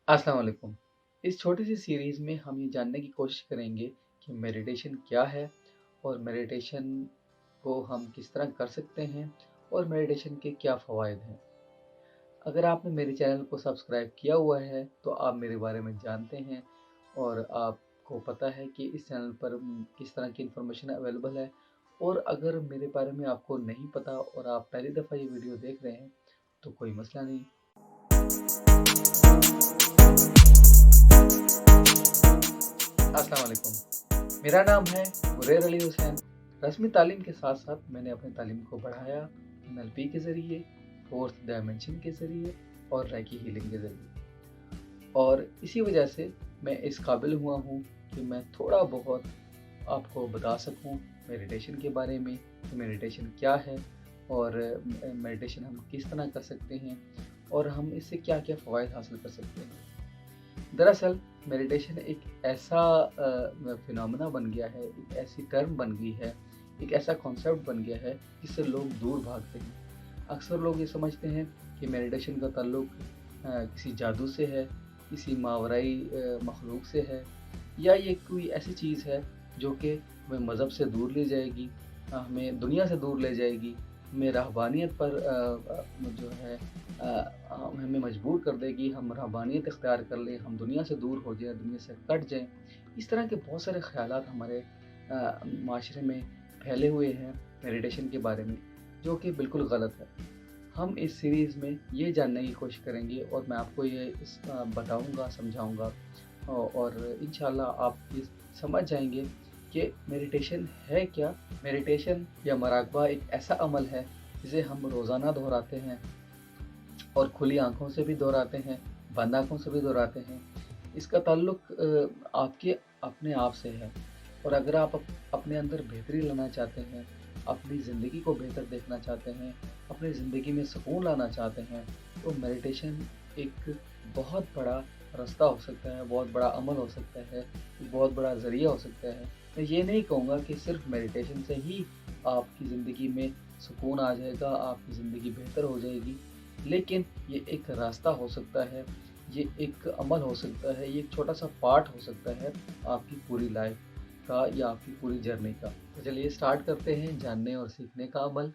अस्सलाम वालेकुम। इस छोटी सी सीरीज़ में हम ये जानने की कोशिश करेंगे कि मेडिटेशन क्या है और मेडिटेशन को हम किस तरह कर सकते हैं और मेडिटेशन के क्या फ़वाइद हैं। अगर आपने मेरे चैनल को सब्सक्राइब किया हुआ है तो आप मेरे बारे में जानते हैं और आपको पता है कि इस चैनल पर किस तरह की इन्फॉर्मेशन अवेलेबल है। और अगर मेरे बारे में आपको नहीं पता और आप पहली दफ़ा ये वीडियो देख रहे हैं तो कोई मसला नहीं। अस्सलाम वालेकुम। मेरा नाम है गुरेर अली हुसैन। रस्मी तालीम के साथ साथ मैंने अपनी तालीम को बढ़ाया एनएलपी के ज़रिए, फोर्थ डायमेंशन के ज़रिए और रैकी हीलिंग के ज़रिए। और इसी वजह से मैं इस काबिल हुआ हूँ कि मैं थोड़ा बहुत आपको बता सकूँ मेडिटेशन के बारे में कि मेडिटेशन क्या है और मेडिटेशन हम किस तरह कर सकते हैं और हम इससे क्या क्या फ़वाइद हासिल कर सकते हैं। दरअसल मेडिटेशन एक ऐसा फिनोमेना बन गया है, एक ऐसी टर्म बन गई है, एक ऐसा कॉन्सेप्ट बन गया है जिससे लोग दूर भागते हैं। अक्सर लोग ये समझते हैं कि मेडिटेशन का ताल्लुक किसी जादू से है, किसी मावराई मखलूक से है, या ये कोई ऐसी चीज़ है जो कि हमें मज़हब से दूर ले जाएगी, हमें दुनिया से दूर ले जाएगी, हमें रहबानियत पर जो है हमें मजबूर कर देगी, हम रहबानियत इख्तियार कर लें, हम दुनिया से दूर हो जाएँ, दुनिया से कट जाएँ। इस तरह के बहुत सारे ख़यालात हमारे माशरे में फैले हुए हैं मेडिटेशन के बारे में, जो कि बिल्कुल गलत है। हम इस सीरीज़ में ये जानने की कोशिश करेंगे और मैं आपको ये बताऊँगा, समझाऊँगा और इंशाअल्लाह आप ये समझ जाएँगे कि मेडिटेशन है क्या। मेडिटेशन या मुराक़बा एक ऐसा अमल है जिसे हम रोज़ाना दोहराते हैं और खुली आँखों से भी दोहराते हैं, बंद आँखों से भी दोहराते हैं। इसका ताल्लुक आपके अपने आप से है। और अगर आप अपने अंदर बेहतरी लाना चाहते हैं, अपनी ज़िंदगी को बेहतर देखना चाहते हैं, अपनी ज़िंदगी में सुकून लाना चाहते हैं, तो मेडिटेशन एक बहुत बड़ा रास्ता हो सकता है, बहुत बड़ा अमल हो सकता है, एक बहुत बड़ा ज़रिया हो सकता है। मैं ये नहीं कहूँगा कि सिर्फ़ मेडिटेशन से ही आपकी ज़िंदगी में सुकून आ जाएगा, आपकी ज़िंदगी बेहतर हो जाएगी, लेकिन ये एक रास्ता हो सकता है, ये एक अमल हो सकता है, ये एक छोटा-सा पार्ट हो सकता है आपकी पूरी लाइफ़ का या आपकी पूरी जर्नी का। तो चलिए स्टार्ट करते हैं जानने और सीखने का अमल